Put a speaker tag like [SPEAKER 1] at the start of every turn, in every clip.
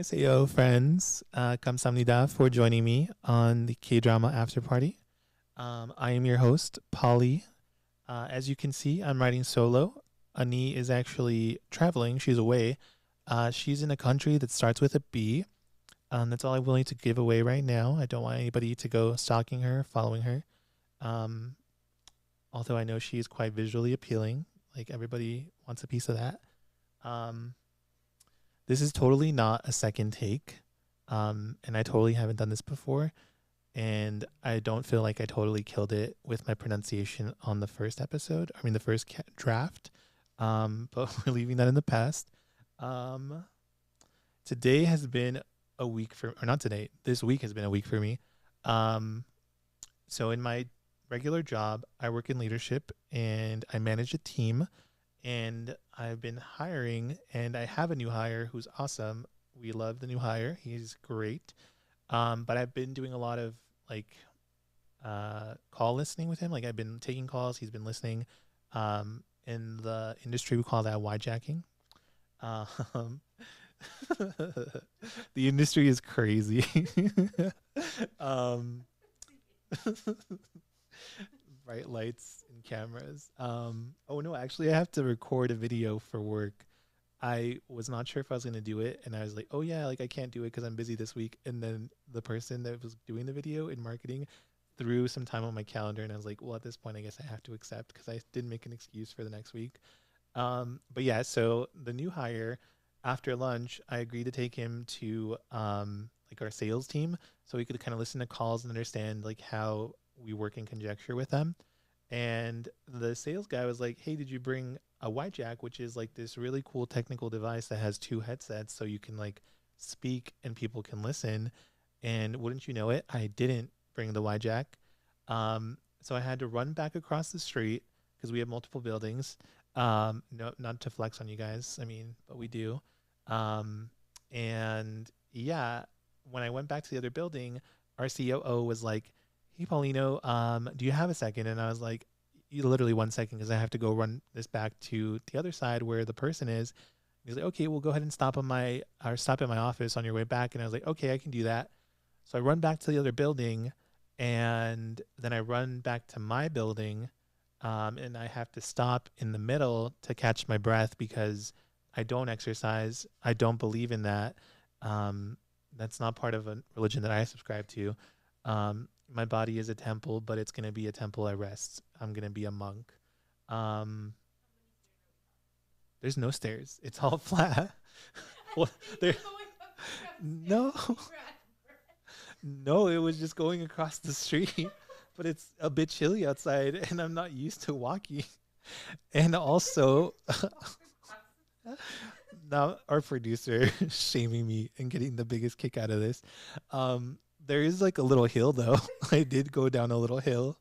[SPEAKER 1] Annyeonghaseyo, friends. Kamsahamnida for joining me on the Kdrama Afterparty. I am your host, Pauli. As you can see, I'm writing solo. Unnie is actually traveling. She's away. She's in a country that starts with a B. That's all I'm willing to give away right now. I don't want anybody to go stalking her, following her. Um, Although I know she is quite visually appealing. Like everybody wants a piece of that. Um, this is totally not a second take. And I totally haven't done this before. And I don't feel like I totally killed it with my pronunciation on the first episode. I mean, the first draft. But we're leaving that in the past. Today has been a week or not today. This week has been a week for me. So in my regular job, I work in leadership and I manage a team. And I've been hiring, and I have a new hire who's awesome. We love the new hire. He's great. But I've been doing a lot of call listening with him. Like I've been taking calls. He's been listening. In the industry, we call that yjacking. The industry is crazy. Bright lights and cameras. Oh no, actually I have to record a video for work. I was not sure if I was going to do it, and I was like, oh yeah, like I can't do it because I'm busy this week. And then the person that was doing the video in marketing threw some time on my calendar, and I was like, well, at this point I guess I have to accept because I didn't make an excuse for the next week. But yeah, so the new hire, after lunch I agreed to take him to like our sales team so we could kind of listen to calls and understand like how we work in conjecture with them. And the sales guy was like, hey, did you bring a yjack, which is like this really cool technical device that has two headsets so you can like speak and people can listen. And wouldn't you know it, I didn't bring the yjack. So I had to run back across the street because we have multiple buildings. No, not to flex on you guys, I mean, but we do. And yeah, when I went back to the other building, our COO was like, hey, Paulino, do you have a second? And I was like, literally 1 second because I have to go run this back to the other side where the person is. He's like, okay, well, go ahead and stop at my office on your way back. And I was like, okay, I can do that. So I run back to the other building, and then I run back to my building, and I have to stop in the middle to catch my breath because I don't exercise. I don't believe in that. That's not part of a religion that I subscribe to. My body is a temple, but it's going to be a temple I rest. I'm going to be a monk. There's no stairs. It's all flat. Well, there, no, no, it was just going across the street, but it's a bit chilly outside and I'm not used to walking. And also, now our producer shaming me and getting the biggest kick out of this. There is like a little hill though. I did go down a little hill.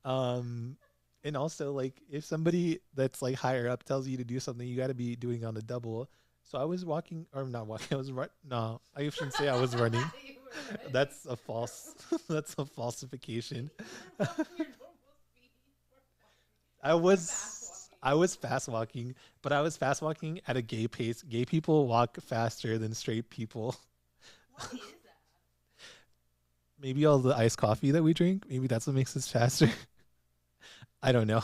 [SPEAKER 1] And also like if somebody that's like higher up tells you to do something, you got to be doing on the double. So I was walking or not walking. I was no, I shouldn't say I was running. That's a that's a falsification. I was fast walking, but I was fast walking at a gay pace. Gay people walk faster than straight people.
[SPEAKER 2] What is that?
[SPEAKER 1] Maybe all the iced coffee that we drink, maybe that's what makes us faster. I don't know.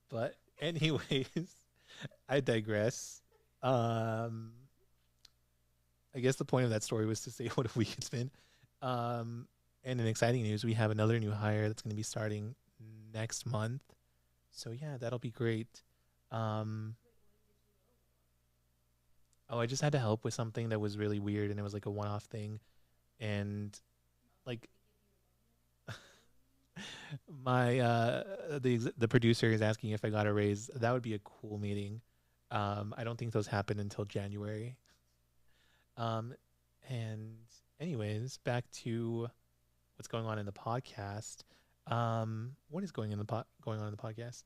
[SPEAKER 1] But anyways, I digress. I guess the point of that story was to say what a week it's been. And in exciting news, we have another new hire that's going to be starting next month. So yeah, that'll be great. Oh, I just had to help with something that was really weird, and it was like a one-off thing. And like my the producer is asking if I got a raise. That would be a cool meeting. I don't think those happen until January. And anyways, back to what's going on in the podcast. What is going on in the podcast?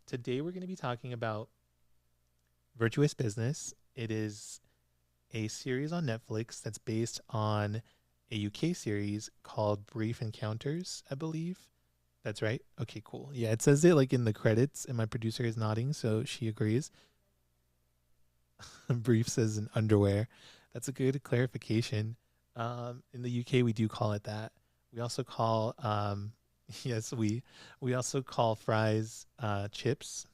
[SPEAKER 1] Today we're going to be talking about Virtuous Business. It is a series on Netflix that's based on a UK series called Brief Encounters, I believe. That's right. Okay, cool. Yeah, it says it like in the credits, and my producer is nodding, so she agrees. Briefs as in underwear. That's a good clarification. In the UK, we do call it that. We also call yes, we also call fries chips,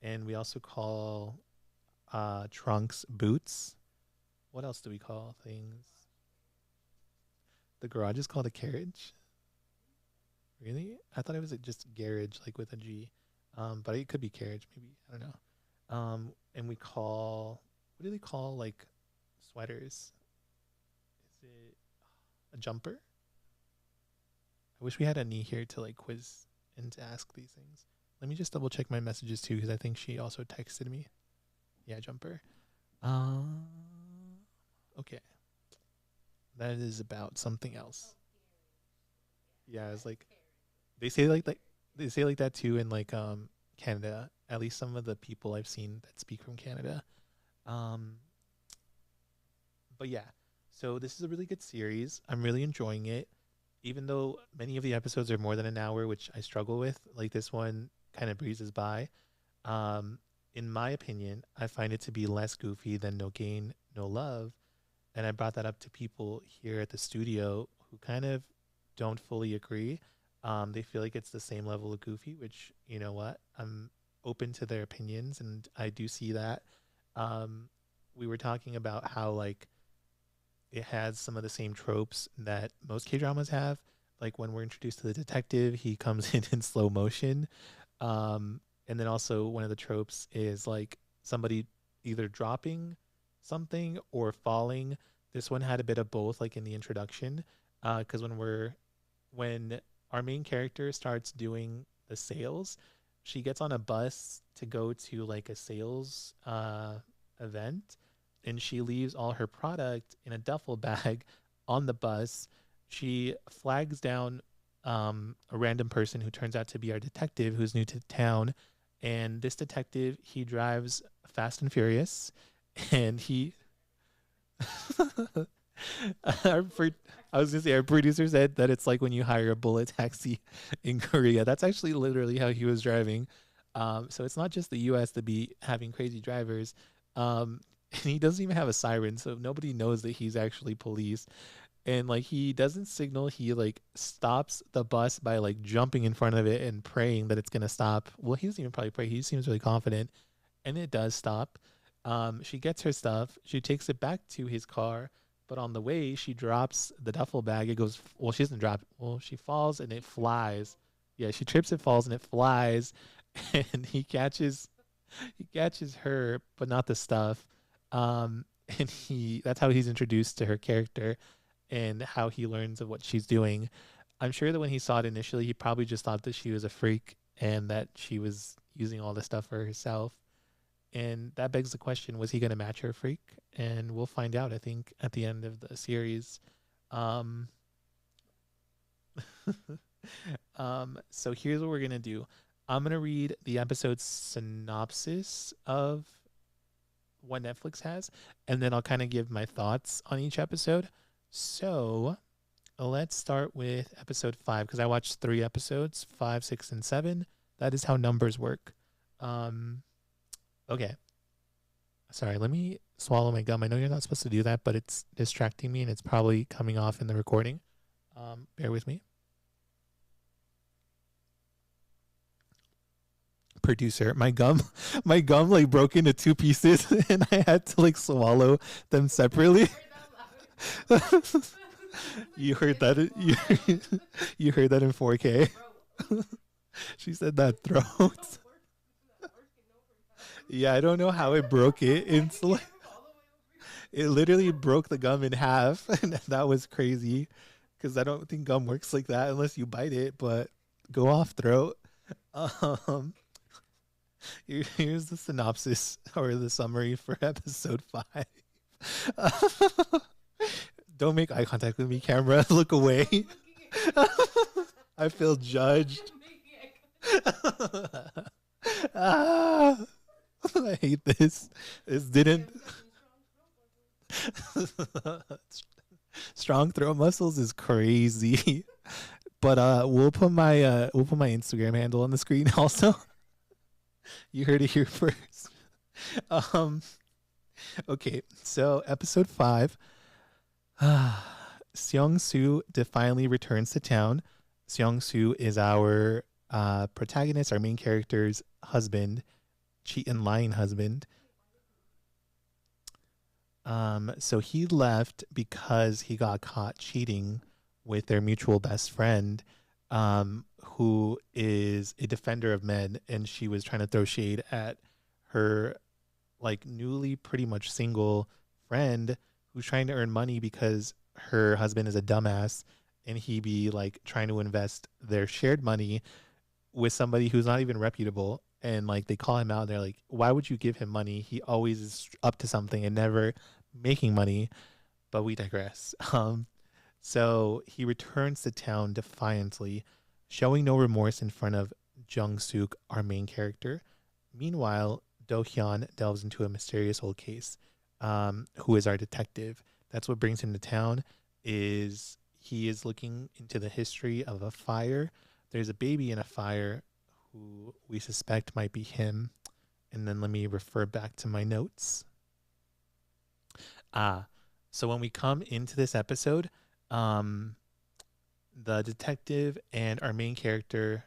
[SPEAKER 1] and we also call trunks boots. What else do we call things? The garage is called a carriage. Really? I thought it was just garage, like with a G. But it could be carriage, maybe. I don't know. And we call, what do they call like sweaters? Is it a jumper? I wish we had Annie here to like quiz and to ask these things. Let me just double check my messages too, because I think she also texted me. Yeah, jumper. Um, okay. That is about something else. Yeah, it's like they say they say like that too in like Canada. At least some of the people I've seen that speak from Canada. Um, but yeah, so this is a really good series. I'm really enjoying it, even though many of the episodes are more than an hour, which I struggle with. Like this one kind of breezes by. Um, in my opinion, I find it to be less goofy than No Gain, No Love, and I brought that up to people here at the studio who kind of don't fully agree. They feel like it's the same level of goofy, which you know what, I'm open to their opinions, and I do see that. Um, we were talking about how like it has some of the same tropes that most K dramas have. Like when we're introduced to the detective, he comes in slow motion. And then also one of the tropes is like somebody either dropping something or falling. This one had a bit of both, like in the introduction, because when our main character starts doing the sales, she gets on a bus to go to like a sales event, and she leaves all her product in a duffel bag on the bus. She flags down a random person who turns out to be our detective who's new to town. And this detective, he drives fast and furious, and he our I was gonna say our producer said that it's like when you hire a bullet taxi in Korea. That's actually literally how he was driving. So it's not just the U.S. to be having crazy drivers. And he doesn't even have a siren, so nobody knows that he's actually police. And like he doesn't signal, he like stops the bus by like jumping in front of it and praying that it's gonna stop. Well, he doesn't even probably pray. He seems really confident, and it does stop. She gets her stuff. She takes it back to his car, but on the way, she drops the duffel bag. It goes, well, she doesn't drop it. Well, she falls and it flies. Yeah, she trips, it falls, and it flies. And he catches her, but not the stuff. And that's how he's introduced to her character and how he learns of what she's doing. I'm sure that when he saw it initially, he probably just thought that she was a freak and that she was using all this stuff for herself. And that begs the question, was he going to match her freak? And we'll find out, I think, at the end of the series. Um, so here's what we're going to do. I'm going to read the episode synopsis of what Netflix has, and then I'll kind of give my thoughts on each episode. So let's start with episode 5, because I watched 3 episodes, 5, 6, and 7. That is how numbers work. Okay. Sorry, let me swallow my gum. I know you're not supposed to do that, but it's distracting me and it's probably coming off in the recording. Bear with me. Producer, my gum like broke into 2 pieces and I had to like swallow them separately. You heard that? You heard that in 4K. She said that throat. Yeah, I don't know how it broke it. It's like it literally broke the gum in half, and that was crazy because I don't think gum works like that unless you bite it. But go off throat. Um, here's the synopsis or the summary for episode 5. Don't make eye contact with me, camera. Look away. I feel judged. Ah, I hate this. This didn't. Strong throat muscles is crazy. But we'll put my Instagram handle on the screen also. You heard it here first. Um Okay, so episode 5. Seong Soo defiantly returns to town. Seong Soo is our protagonist, our main character's husband, cheat and lying husband. So he left because he got caught cheating with their mutual best friend, who is a defender of men, and she was trying to throw shade at her like newly pretty much single friend who's trying to earn money because her husband is a dumbass and he be like trying to invest their shared money with somebody who's not even reputable, and like they call him out. They're like, why would you give him money? He always is up to something and never making money. But we digress. So he returns to town defiantly, showing no remorse in front of Jung Suk, our main character. Meanwhile, Do Hyun delves into a mysterious old case. Who is our detective? That's what brings him to town. Is he is looking into the history of a fire. There's a baby in a fire who we suspect might be him. And then let me refer back to my notes. So when we come into this episode, the detective and our main character,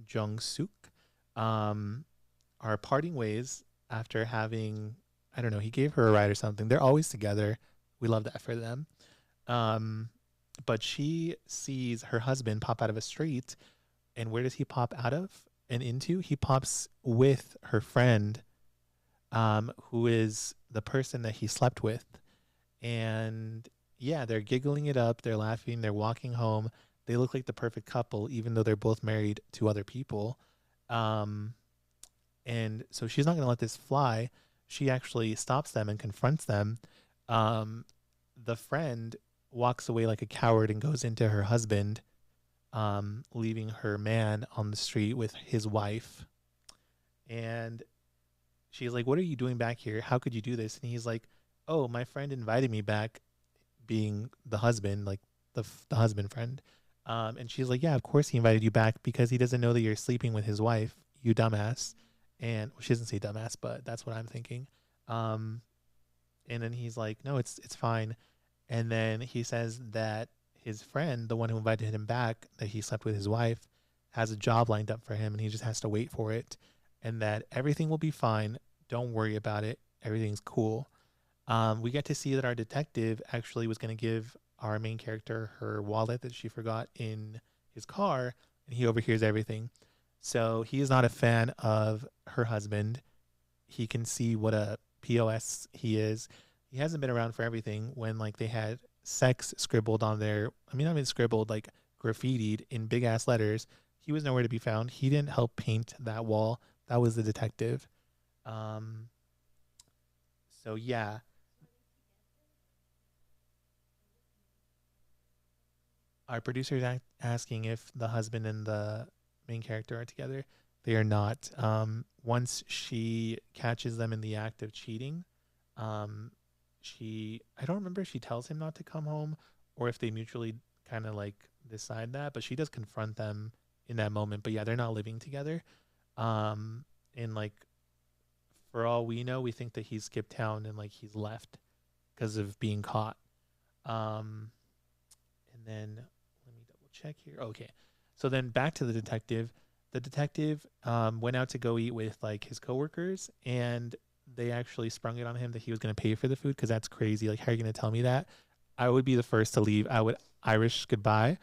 [SPEAKER 1] Jung Suk, are parting ways after having, I don't know, he gave her a ride or something. They're always together. We love that for them. But she sees her husband pop out of a street. And where does he pop out of and into? He pops with her friend, who is the person that he slept with. And yeah, they're giggling it up. They're laughing. They're walking home. They look like the perfect couple, even though they're both married to other people. And so she's not going to let this fly. She actually stops them and confronts them. The friend walks away like a coward and goes into her husband, leaving her man on the street with his wife. And she's like, what are you doing back here? How could you do this? And he's like, oh, my friend invited me back, being the husband, like the husband friend. And she's like, yeah, of course he invited you back because he doesn't know that you're sleeping with his wife, you dumbass. And well, she doesn't say dumbass, but that's what I'm thinking. And then he's like, no, it's fine. And then he says that his friend, the one who invited him back, that he slept with his wife, has a job lined up for him and he just has to wait for it. And that everything will be fine. Don't worry about it. Everything's cool. We get to see that our detective actually was going to give our main character her wallet that she forgot in his car, and he overhears everything. So he is not a fan of her husband. He can see what a POS he is. He hasn't been around for everything when like they had sex scribbled on their, I mean, not even scribbled, like graffitied in big ass letters. He was nowhere to be found. He didn't help paint that wall. That was the detective. Um, so yeah, our producer is asking if the husband and the main character are together. They are not. Once she catches them in the act of cheating, um, I don't remember if she tells him not to come home or if they mutually kind of like decide that, but she does confront them in that moment. But yeah, they're not living together. And like, for all we know, we think that he's skipped town and like he's left because of being caught. Um, and then let me double check here. Okay. So then back to the detective. The detective went out to go eat with like his coworkers, and they actually sprung it on him that he was going to pay for the food because that's crazy. Like, how are you going to tell me that? I would be the first to leave. I would Irish goodbye.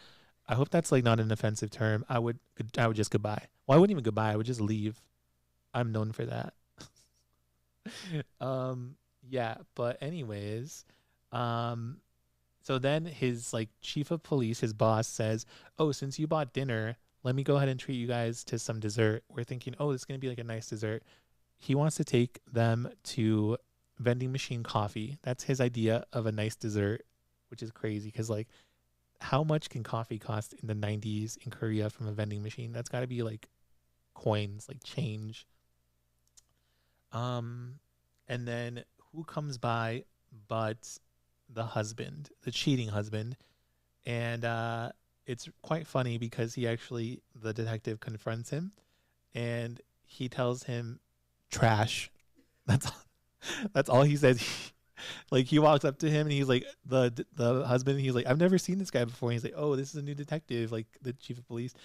[SPEAKER 1] I hope that's like not an offensive term. I would just goodbye. Well, I wouldn't even goodbye. I would just leave. I'm known for that. um, yeah, but anyways, um, so then his like chief of police, his boss says, "Oh, since you bought dinner, let me go ahead and treat you guys to some dessert." We're thinking, "Oh, this is going to be like a nice dessert." He wants to take them to vending machine coffee. That's his idea of a nice dessert, which is crazy because like how much can coffee cost in the 90s in Korea from a vending machine? That's got to be like coins, like change. Um and then who comes by but the husband, the cheating husband. And it's quite funny because the detective confronts him and he tells him trash. That's all. That's all he says. Like he walks up to him and he's like the husband. He's like, I've never seen this guy before. And he's like, oh, this is a new detective, like the chief of police.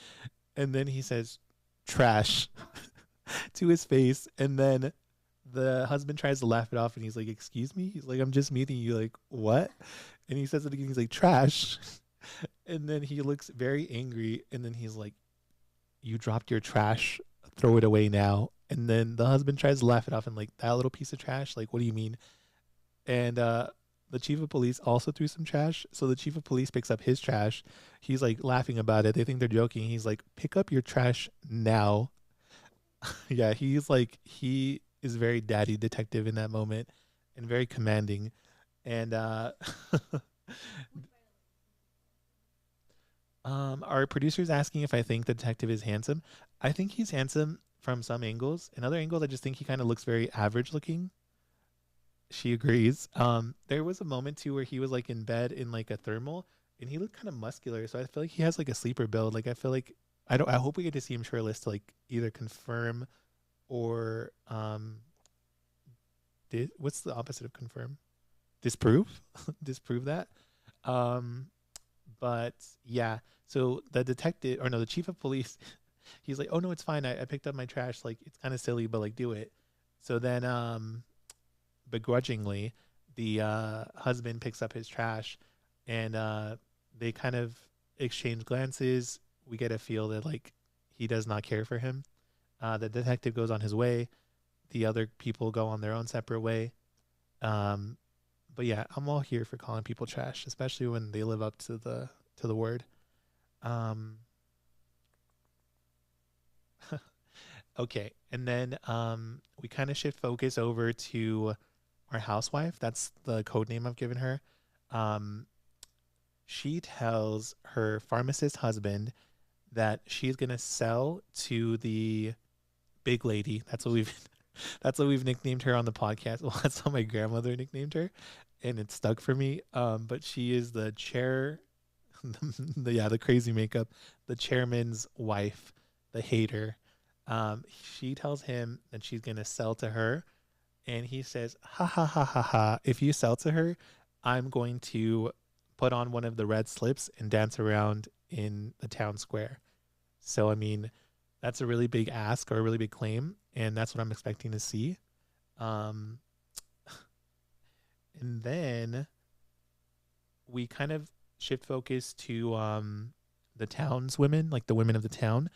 [SPEAKER 1] And then he says, trash to his face. And then the husband tries to laugh it off and he's like, excuse me? He's like, I'm just meeting you. Like, what? And he says it again. He's like, trash. And then he looks very angry. And then he's like, you dropped your trash. Throw it away now. And then the husband tries to laugh it off and like, that little piece of trash? Like, what do you mean? And the chief of police also threw some trash. So the chief of police picks up his trash. He's like laughing about it. They think they're joking. He's like, pick up your trash now. Yeah, he's like, he is very daddy detective in that moment and very commanding. And our producer's asking if I think the detective is handsome. I think he's handsome from some angles. In other angles, I just think he kind of looks very average looking. She agrees. There was a moment too where he was like in bed in like a thermal, and he looked kind of muscular. So I feel like he has like a sleeper build. Like I feel like I don't. I hope we get to see him shirtless to like either confirm or what's the opposite of confirm? Disprove, disprove that. Um, but yeah. So the detective, or no, the chief of police, he's like, oh no, it's fine. I picked up my trash. Like it's kind of silly, but like do it. So then begrudgingly, the husband picks up his trash, and they kind of exchange glances. We get a feel that like he does not care for him. The detective goes on his way. The other people go on their own separate way. Um, but yeah, I'm all here for calling people trash, especially when they live up to the word. Um, okay, and then we kind of shift focus over to our housewife. That's the code name I've given her. Um, she tells her pharmacist husband that she's gonna sell to the big lady. That's what we've that's what we've nicknamed her on the podcast. Well, that's how my grandmother nicknamed her, and it stuck for me. But she is the chair, the crazy makeup, the chairman's wife, the hater. She tells him that she's gonna sell to her, and he says, "Ha ha ha ha ha! If you sell to her, I'm going to put on one of the red slips and dance around in the town square." So I mean, that's a really big ask or a really big claim, and that's what I'm expecting to see. Um, and then we kind of shift focus to the town's women, like the women of the town,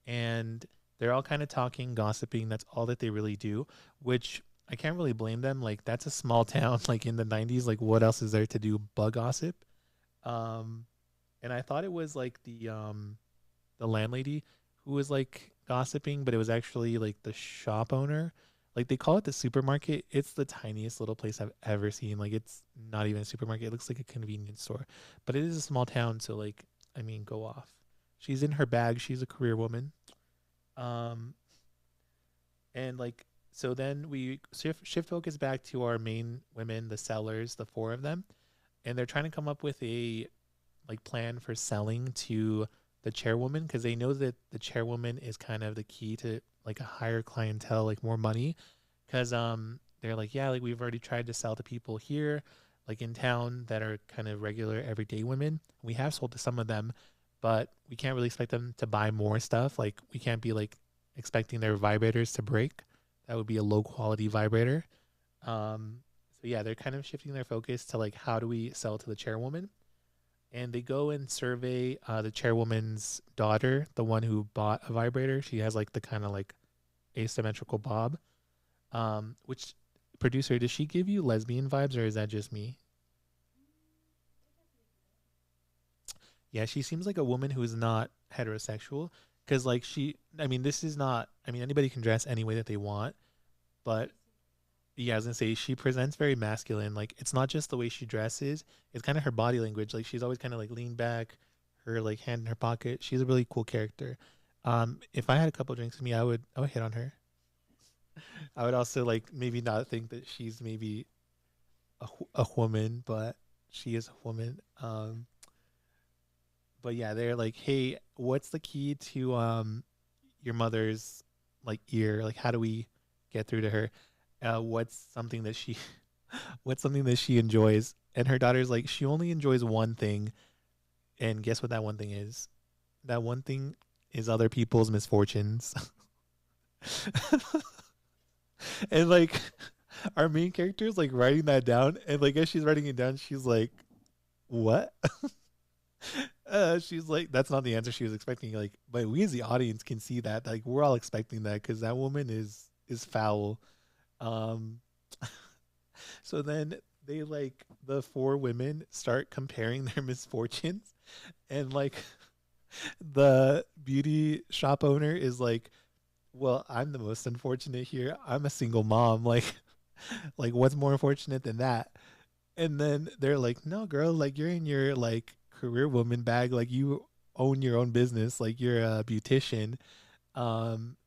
[SPEAKER 1] and they're all kind of talking, gossiping. That's all that they really do, which I can't really blame them. Like that's a small town, like in the '90s. Like what else is there to do but gossip? Um, and I thought it was like the landlady who was like gossiping, but it was actually like the shop owner. Like they call it the supermarket. It's the tiniest little place I've ever seen. Like it's not even a supermarket. It looks like a convenience store. But it is a small town, so like I mean, go off. She's in her bag. She's a career woman. Um and like so then we shift focus back to our main women, the sellers, the four of them, and they're trying to come up with a like plan for selling to the chairwoman because they know that the chairwoman is kind of the key to like a higher clientele, like more money. Because they're like, yeah, like we've already tried to sell to people here, like in town that are kind of regular everyday women. We have sold to some of them, but we can't really expect them to buy more stuff. Like we can't be like expecting their vibrators to break. That would be a low quality vibrator. So yeah, they're kind of shifting their focus to like how do we sell to the chairwoman, and they go and survey the chairwoman's daughter, the one who bought a vibrator. She has like the kind of like asymmetrical bob. Which producer, does she give you lesbian vibes or is that just me? Yeah, she seems like a woman who is not heterosexual because like I mean, this is not. I mean, anybody can dress any way that they want, but yeah, I was gonna say she presents very masculine. Like it's not just the way she dresses; it's kind of her body language. Like she's always kind of like leaned back, her like hand in her pocket. She's a really cool character. If I had a couple drinks with me, I would hit on her. I would also like maybe not think that she's maybe a woman, but she is a woman. But yeah, they're like, hey, what's the key to your mother's like ear? Like, how do we get through to her? what's something that she what's something that she enjoys, and her daughter's like, she only enjoys one thing, and guess what that one thing is? That one thing is other people's misfortunes. And like our main character is like writing that down, and like as she's writing it down, she's like, "What?" She's like, "That's not the answer she was expecting." Like, but we as the audience can see that. Like, we're all expecting that because that woman is foul. Um, so then they like the four women start comparing their misfortunes, and like the beauty shop owner is like, "Well, I'm the most unfortunate here. I'm a single mom. Like what's more unfortunate than that?" And then they're like, "No, girl, like you're in your like career woman bag. Like you own your own business. Like you're a beautician." Um,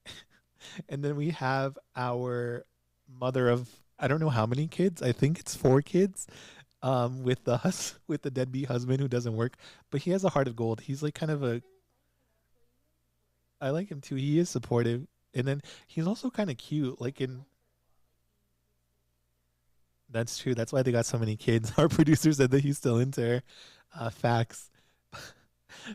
[SPEAKER 1] and then we have our mother of I don't know how many kids. I think it's four kids. With the with the deadbeat husband who doesn't work, but he has a heart of gold. He's like kind of a I like him too. He is supportive, and then he's also kind of cute. Like in That's true. That's why they got so many kids. Our producer said that he's still into her. Facts.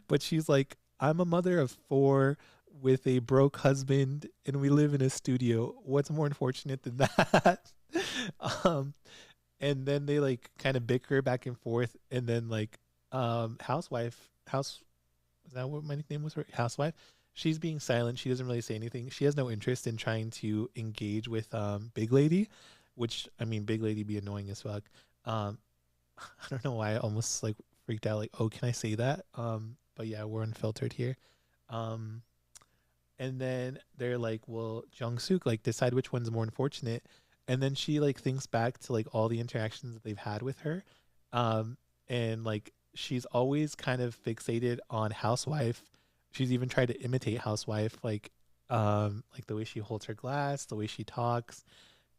[SPEAKER 1] But she's like, I'm a mother of four with a broke husband, and we live in a studio. What's more unfortunate than that? um, and then they like kind of bicker back and forth, and then like housewife house is that what my nickname was for? Housewife. She's being silent. She doesn't really say anything. She has no interest in trying to engage with Big Lady, which I mean, Big Lady be annoying as fuck. Um, I don't know why I almost like freaked out. Like, oh, can I say that? But yeah, we're unfiltered here. Um, and then they're like, well, Jung Suk, like, decide which one's more unfortunate. And then she like thinks back to like all the interactions that they've had with her, um, and like she's always kind of fixated on Housewife. She's even tried to imitate Housewife, like the way she holds her glass, the way she talks,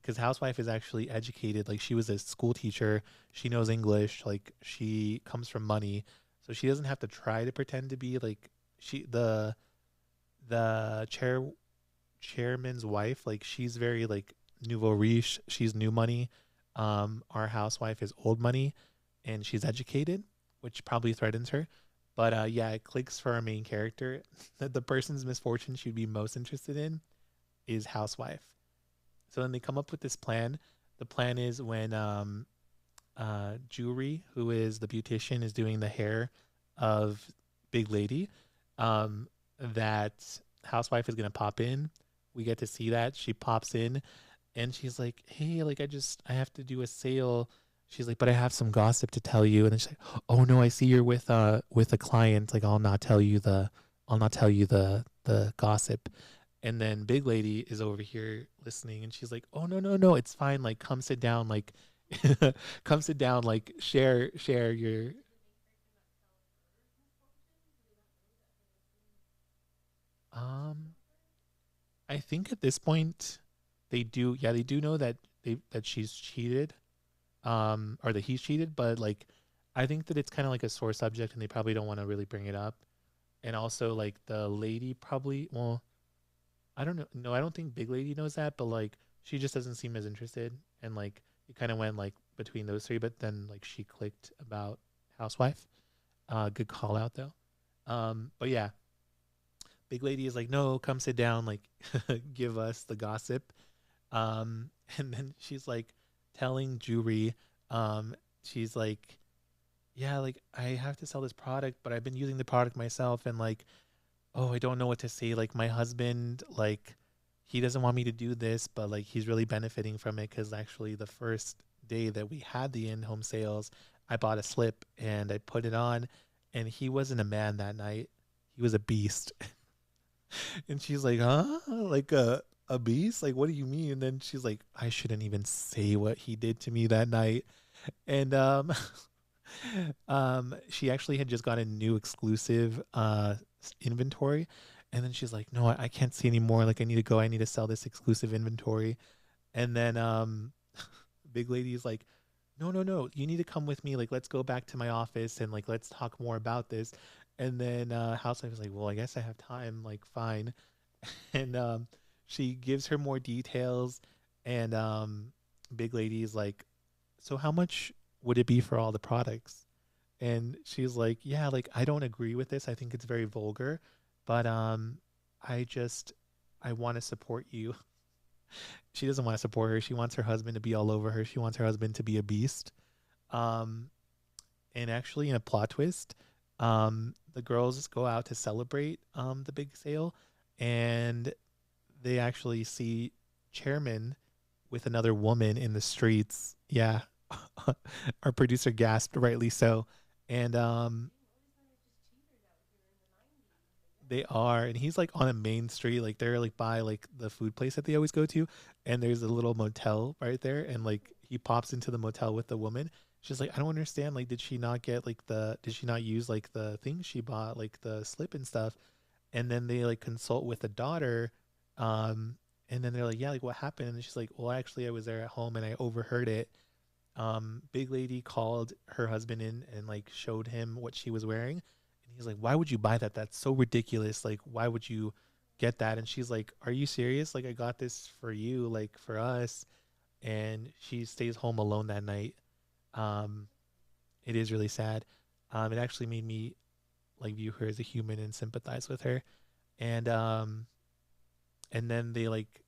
[SPEAKER 1] because Housewife is actually educated. Like she was a school teacher. She knows English. Like she comes from money, so she doesn't have to try to pretend to be like she the chairman's wife. Like she's very like nouveau riche. She's new money. Our housewife is old money, and she's educated, which probably threatens her. But yeah, it clicks for our main character that the person's misfortune she'd be most interested in is housewife. So then they come up with this plan. The plan is when Jewelry, who is the beautician, is doing the hair of Big Lady, that housewife is gonna pop in. We get to see that she pops in, and she's like, "Hey, like I have to do a sale." She's like, "But I have some gossip to tell you." And then she's like, "Oh no, I see you're with a client. Like I'll not tell you the gossip." And then Big Lady is over here listening, and she's like, "Oh no, no, no, it's fine. Like come sit down. Like come sit down. Like share your." Um, I think at this point they do. Yeah, they do know that she's cheated, or that he's cheated. But like, I think that it's kind of like a sore subject, and they probably don't want to really bring it up. And also, like the lady probably, well, I don't know. No, I don't think Big Lady knows that, but like she just doesn't seem as interested. And like it kind of went like between those three, but then like she clicked about Housewife. Good call out though. But yeah, Big Lady is like, no, come sit down, like give us the gossip. And then she's like telling Jewelry, she's like, yeah, like I have to sell this product, but I've been using the product myself, and like, oh, I don't know what to say. Like my husband, like he doesn't want me to do this, but like he's really benefiting from it because actually the first day that we had the in-home sales, I bought a slip and I put it on, and he wasn't a man that night. He was a beast. And she's like, huh? Like a beast? Like what do you mean? And then she's like, I shouldn't even say what he did to me that night. And she actually had just got a new exclusive inventory, and then she's like, "No, I can't see anymore. Like, I need to go. I need to sell this exclusive inventory." And then Big Lady's like, "No, no, no. You need to come with me. Like, let's go back to my office and like let's talk more about this." And then Housewife is like, "Well, I guess I have time. Like, fine." And she gives her more details, And big lady is like, so how much would it be for all the products? And she's like, yeah, like I don't agree with this. I think it's very vulgar, but I just I want to support you. She doesn't want to support her. She wants her husband to be all over her. She wants her husband to be a beast. Um, and actually, in a plot twist, the girls go out to celebrate the big sale, and they actually see Chairman with another woman in the streets. Yeah, our producer gasped, rightly so. And they are, and he's like on a main street, like they're like by like the food place that they always go to, and there's a little motel right there, and like he pops into the motel with the woman. She's like, I don't understand. Like, did she not use like the things she bought, like the slip and stuff? And then they like consult with the daughter, um, and then they're like, yeah, like what happened? And she's like, well, actually, I was there at home and I overheard it. Big lady called her husband in and like showed him what she was wearing, and he's like, why would you buy that? That's so ridiculous. Like, why would you get that? And she's like, are you serious? Like, I got this for you, like for us. And she stays home alone that night. um it is really sad. It actually made me like view her as a human and sympathize with her. And and then they like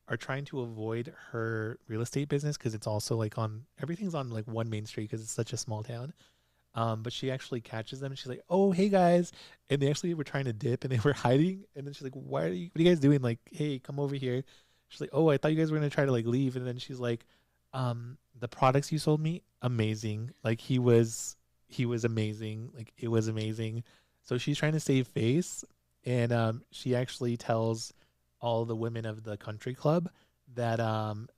[SPEAKER 1] are trying to avoid her real estate business because it's also like on everything's on like one main street because it's such a small town. But she actually catches them and she's like, "Oh, hey guys!" And they actually were trying to dip and they were hiding. And then she's like, "Why are you? What are you guys doing? Like, hey, come over here." She's like, "Oh, I thought you guys were gonna try to like leave." And then she's like, "The products you sold me, amazing. Like he was amazing. Like it was amazing." So she's trying to save face, and she actually tells all the women of the country club that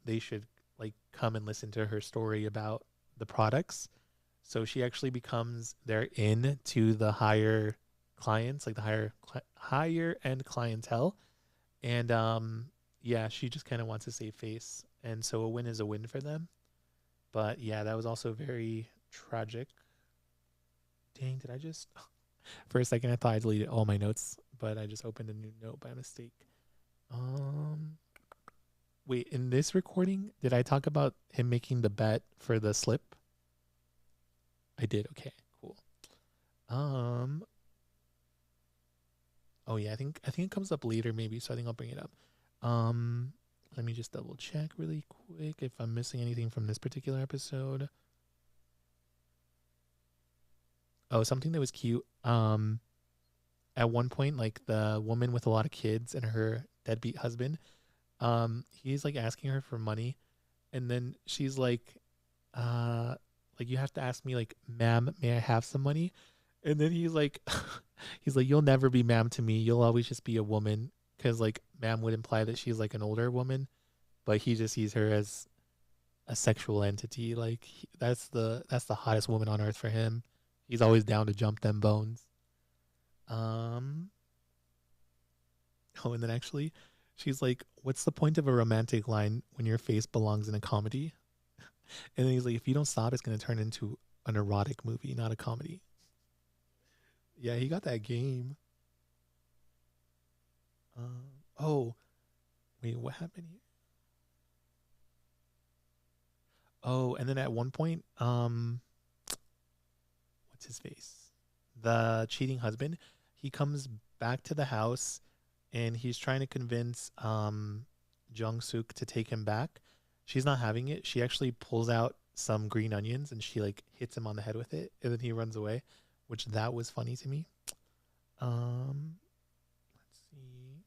[SPEAKER 1] they should like come and listen to her story about the products. So she actually becomes their in to the higher clients, like the higher end clientele. And yeah, she just kind of wants to save face. And so a win is a win for them. But yeah, that was also very tragic. Dang, did I just for a second I thought I deleted all my notes, but I just opened a new note by mistake. Um Wait, in this recording, did I talk about him making the bet for the slip? I did. Okay, cool. Um Oh yeah, I think it comes up later maybe, so I think I'll bring it up. Um Let me just double check really quick if I'm missing anything from this particular episode. Oh, something that was cute. At one point like the woman with a lot of kids and her deadbeat husband, he's like asking her for money, and then she's like you have to ask me like, "Ma'am, may I have some money?" And then he's like he's like, "You'll never be ma'am to me. You'll always just be a woman." Because like ma'am would imply that she's like an older woman, but he just sees her as a sexual entity. Like that's the hottest woman on earth for him. He's always down to jump them bones. Um oh, and then actually she's like, "What's the point of a romantic line when your face belongs in a comedy?" And then he's like, "If you don't stop, it's gonna turn into an erotic movie, not a comedy." Yeah, he got that game. Oh, wait, what happened here? Oh, and then at one point, what's his face? The cheating husband, he comes back to the house and he's trying to convince Jung Suk to take him back. She's not having it. She actually pulls out some green onions and she like hits him on the head with it, and then he runs away, which that was funny to me. Um, let's see.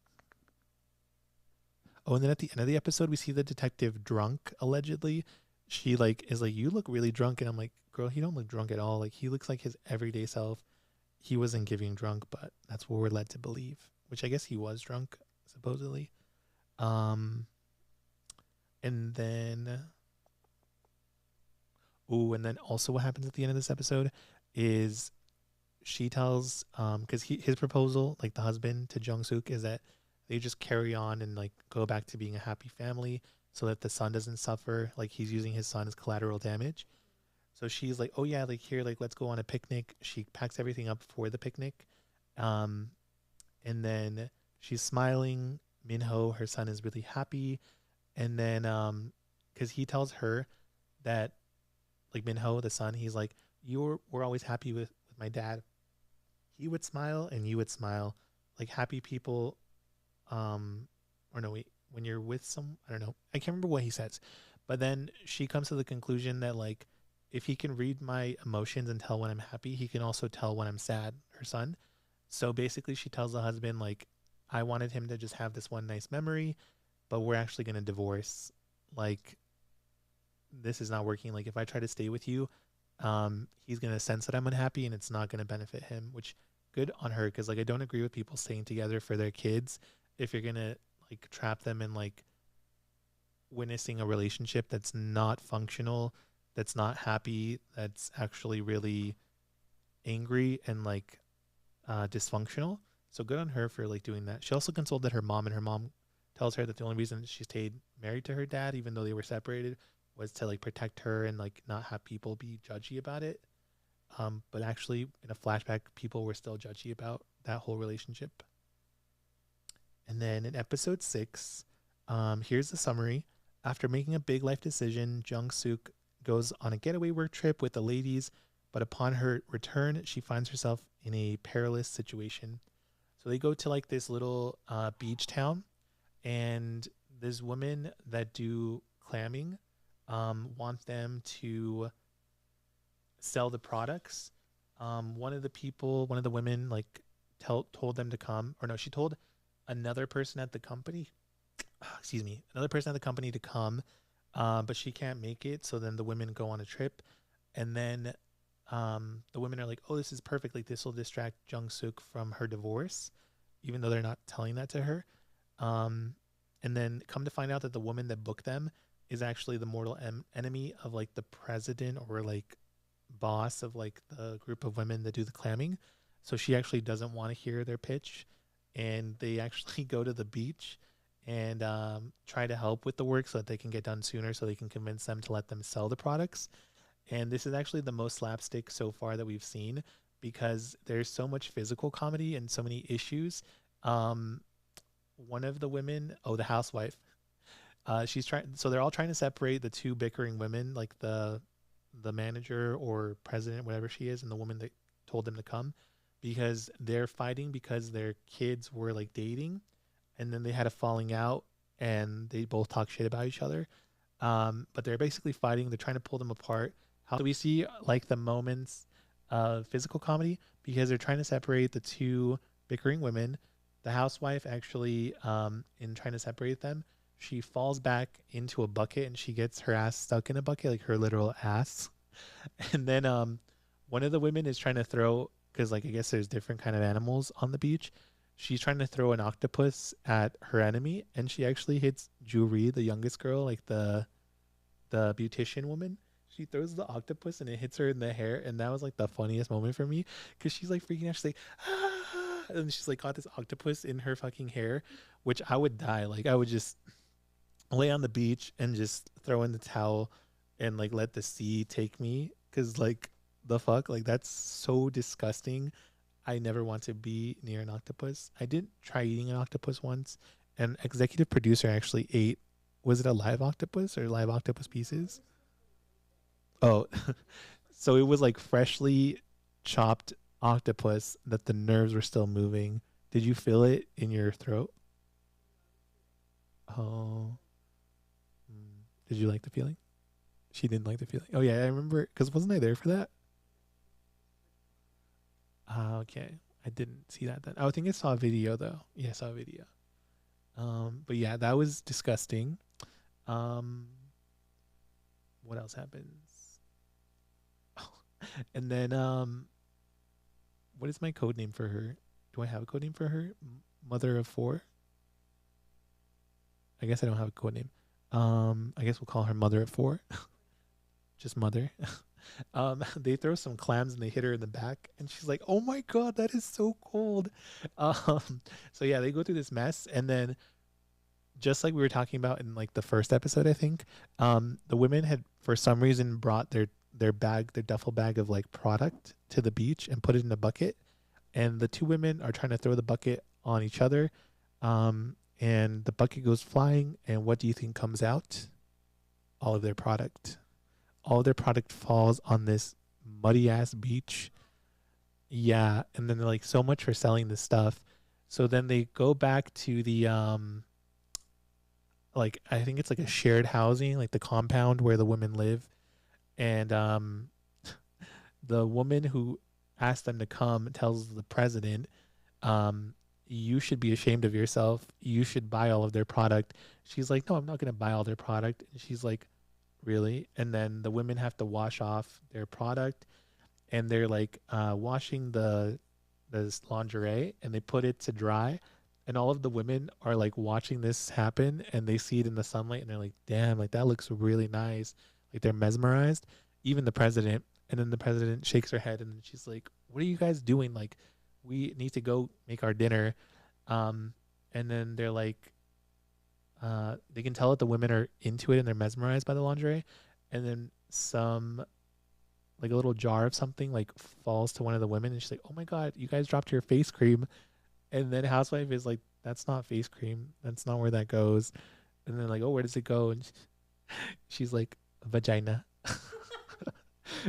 [SPEAKER 1] Oh, and then at the end of the episode, we see the detective drunk allegedly. She like is like, "You look really drunk," and I'm like, "Girl, he don't look drunk at all. Like he looks like his everyday self." He wasn't giving drunk, but that's what we're led to believe. Which I guess he was drunk, supposedly. Um, and then and then also what happens at the end of this episode is she tells because his proposal, like the husband to Jung Suk, is that they just carry on and like go back to being a happy family so that the son doesn't suffer. Like he's using his son as collateral damage. So she's like, "Oh yeah, like here, like let's go on a picnic." She packs everything up for the picnic. Um, and then she's smiling. Minho, her son, is really happy. And then because he tells her that, like, Minho, the son, he's like, we're always happy with my dad. He would smile and you would smile. Like, happy people, or no, wait, when you're with some, I don't know, I can't remember what he says. But then she comes to the conclusion that, like, if he can read my emotions and tell when I'm happy, he can also tell when I'm sad, her son. So basically, she tells the husband, like, I wanted him to just have this one nice memory, but we're actually going to divorce. Like, this is not working. Like, if I try to stay with you, he's going to sense that I'm unhappy and it's not going to benefit him, which good on her. Cause like, I don't agree with people staying together for their kids. If you're going to like trap them in like witnessing a relationship that's not functional, that's not happy, that's actually really angry and like dysfunctional. So good on her for like doing that. She also consulted her mom, and her mom tells her that the only reason she stayed married to her dad, even though they were separated, was to like protect her and like not have people be judgy about it. But actually, in a flashback, people were still judgy about that whole relationship. And then in episode 6, here's the summary. After making a big life decision, Jung Suk goes on a getaway work trip with the ladies, but upon her return, she finds herself in a perilous situation. So they go to like this little beach town, and there's women that do clamming want them to sell the products. One of the women like told them to come, or no, she told another person at the company, another person at the company to come, but she can't make it. So then the women go on a trip, and then the women are like, oh, this is perfect. Like, this will distract Jung Suk from her divorce, even though they're not telling that to her. And then come to find out that the woman that booked them is actually the mortal enemy of like the president or like boss of like the group of women that do the clamming. So she actually doesn't want to hear their pitch, and they actually go to the beach and try to help with the work so that they can get done sooner, so they can convince them to let them sell the products. And this is actually the most slapstick so far that we've seen, because there's so much physical comedy and so many issues. One of the women, the housewife, she's trying. So they're all trying to separate the two bickering women, like the manager or president, whatever she is, and the woman that told them to come, because they're fighting because their kids were like dating, and then they had a falling out, and they both talk shit about each other. But they're basically fighting. They're trying to pull them apart. How do we see like the moments of physical comedy? Because they're trying to separate the two bickering women. The housewife actually, in trying to separate them, she falls back into a bucket and she gets her ass stuck in a bucket, like her literal ass. And then one of the women is trying to throw, because like I guess there's different kind of animals on the beach. She's trying to throw an octopus at her enemy, and she actually hits Juri, the youngest girl, like the beautician woman. She throws the octopus and it hits her in the hair, and that was like the funniest moment for me, because she's like freaking out. She's like, ah, and she's like got this octopus in her fucking hair, which I would die. Like, I would just lay on the beach and just throw in the towel and like let the sea take me, because like the fuck, like that's so disgusting. I never want to be near an octopus. I did try eating an octopus once. An executive producer actually ate, was it a live octopus or live octopus pieces? Oh, so it was like freshly chopped octopus that the nerves were still moving. Did you feel it in your throat? Oh, did you like the feeling? She didn't like the feeling. Oh yeah, I remember, because wasn't I there for that? Okay. I didn't see that then. I think I saw a video though. Yeah, I saw a video. But yeah, that was disgusting. Um, what else happens? And then what is my code name for her? Do I have a code name for her? Mother of four? I guess I don't have a code name. I guess we'll call her Mother of four. Just Mother. They throw some clams and they hit her in the back, and she's like, "Oh my god, that is so cold." Um, so yeah, they go through this mess, and then just like we were talking about in like the first episode, I think, the women had for some reason brought their duffel bag of like product to the beach and put it in a bucket, and the two women are trying to throw the bucket on each other, and the bucket goes flying. And what do you think comes out? All of their product. All of their product falls on this muddy ass beach. Yeah, and then they're like, so much for selling this stuff. So then they go back to the like, I think it's like a shared housing, like the compound where the women live. And the woman who asked them to come tells the president, you should be ashamed of yourself. You should buy all of their product. She's like, no, I'm not going to buy all their product. And she's like, really? And then the women have to wash off their product, and they're like washing the lingerie, and they put it to dry. And all of the women are like watching this happen, and they see it in the sunlight, and they're like, damn, like that looks really nice. Like they're mesmerized. Even the president. And then the president shakes her head, and then she's like, what are you guys doing? Like, we need to go make our dinner. And then they're like, they can tell that the women are into it and they're mesmerized by the lingerie. And then some, like a little jar of something like falls to one of the women, and she's like, oh my God, you guys dropped your face cream. And then housewife is like, that's not face cream. That's not where that goes. And then like, oh, where does it go? And she's like, vagina.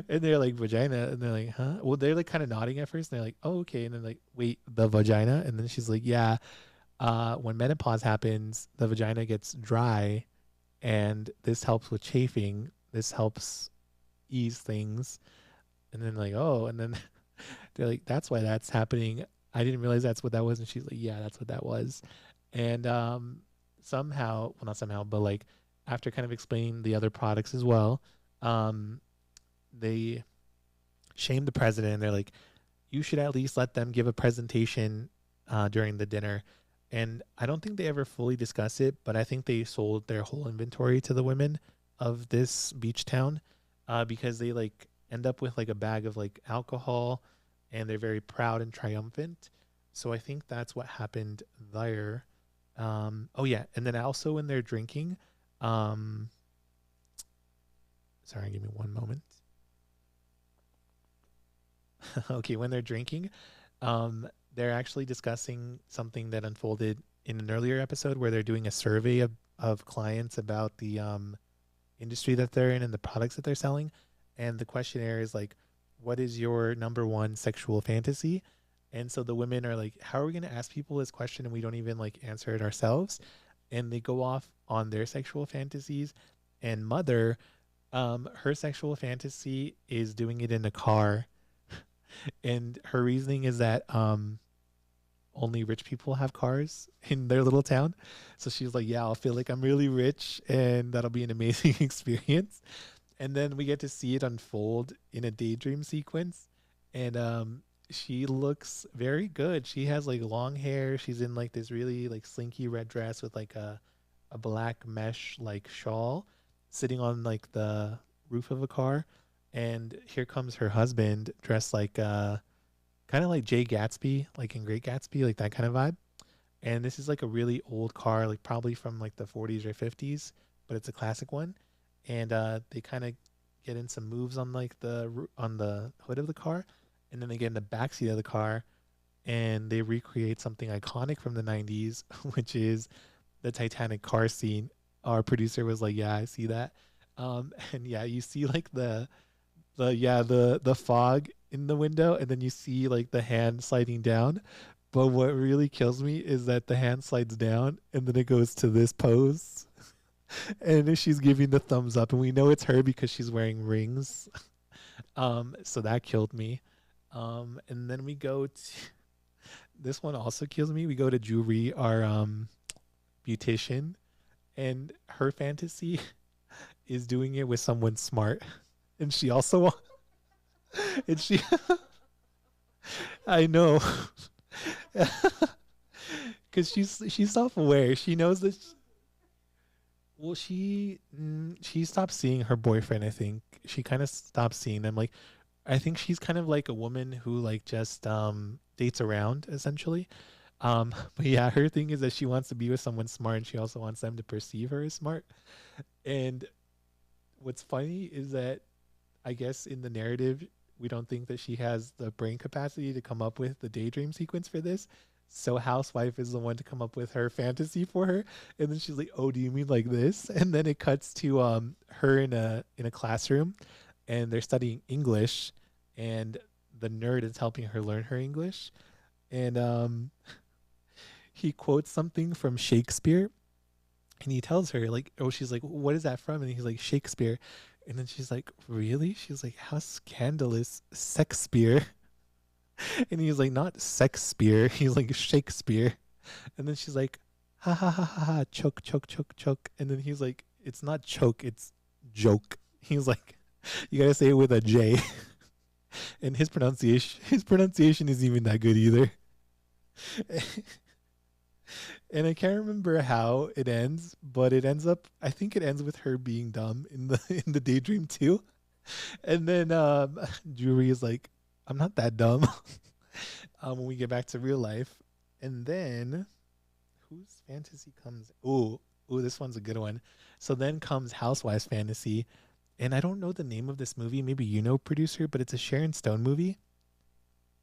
[SPEAKER 1] And they're like, vagina. And they're like, huh? Well, they're like kind of nodding at first. And they're like, oh, okay. And then like, wait, the vagina? And then she's like, yeah. When menopause happens, the vagina gets dry, and this helps with chafing. This helps ease things. And then like, oh, and then they're like, that's why that's happening. I didn't realize that's what that was. And she's like, yeah, that's what that was. And somehow, well, not somehow, but like after kind of explaining the other products as well, they shame the president. And they're like, you should at least let them give a presentation during the dinner. And I don't think they ever fully discuss it, but I think they sold their whole inventory to the women of this beach town, because they like end up with like a bag of like alcohol, and they're very proud and triumphant. So I think that's what happened there. Oh yeah, and then also when they're drinking, sorry, give me one moment. Okay, when they're drinking, they're actually discussing something that unfolded in an earlier episode, where they're doing a survey of clients about the industry that they're in and the products that they're selling. And the questionnaire is like, what is your number one sexual fantasy? And so the women are like, how are we going to ask people this question and we don't even like answer it ourselves? And they go off on their sexual fantasies. And Mother, her sexual fantasy is doing it in a car. And her reasoning is that only rich people have cars in their little town. So she's like, yeah, I'll feel like I'm really rich, and that'll be an amazing experience. And then we get to see it unfold in a daydream sequence. And she looks very good. She has like long hair. She's in like this really like slinky red dress with like a black mesh like shawl, sitting on like the roof of a car. And here comes her husband, dressed like kind of like Jay Gatsby, like in Great Gatsby, like that kind of vibe. And this is like a really old car, like probably from like the 40s or 50s, but it's a classic one. And they kind of get in some moves on like on the hood of the car, and then they get in the back seat of the car, and they recreate something iconic from the 90s, which is the Titanic car scene. Our producer was like, "Yeah, I see that." And yeah, you see like the fog in the window, and then you see like the hand sliding down. But what really kills me is that the hand slides down, and then it goes to this pose, and she's giving the thumbs up, and we know it's her because she's wearing rings. So that killed me. And then we go to this one also kills me. We go to Jewelry, our beautician, and her fantasy is doing it with someone smart, and she also and she I know. Because she's self-aware. She knows that well, she stopped seeing her boyfriend. I think she kind of stopped seeing them. Like, I think she's kind of like a woman who like just dates around essentially. But yeah, her thing is that she wants to be with someone smart, and she also wants them to perceive her as smart. And what's funny is that I guess in the narrative we don't think that she has the brain capacity to come up with the daydream sequence for this. So housewife is the one to come up with her fantasy for her, and then she's like, "Oh, do you mean like this?" And then it cuts to her in a classroom, and they're studying English, and the nerd is helping her learn her English, and he quotes something from Shakespeare, and he tells her like, "Oh," she's like, "What is that from?" And he's like, "Shakespeare," and then she's like, "Really?" She's like, "How scandalous, Shakespeare." And he's like, "Not sex spear." He's like, "Shakespeare." And then she's like, "Ha ha ha ha ha, choke, choke, choke, choke." And then he's like, "It's not choke, it's joke." He's like, "You gotta say it with a J." And his pronunciation isn't even that good either. And I can't remember how it ends, but it ends up, I think it ends with her being dumb in the in the daydream too. And then Jewelry is like, "I'm not that dumb." When we get back to real life. And then whose fantasy comes? Ooh, this one's a good one. So then comes Housewives fantasy, and I don't know the name of this movie. Maybe you know, producer, but it's a Sharon Stone movie.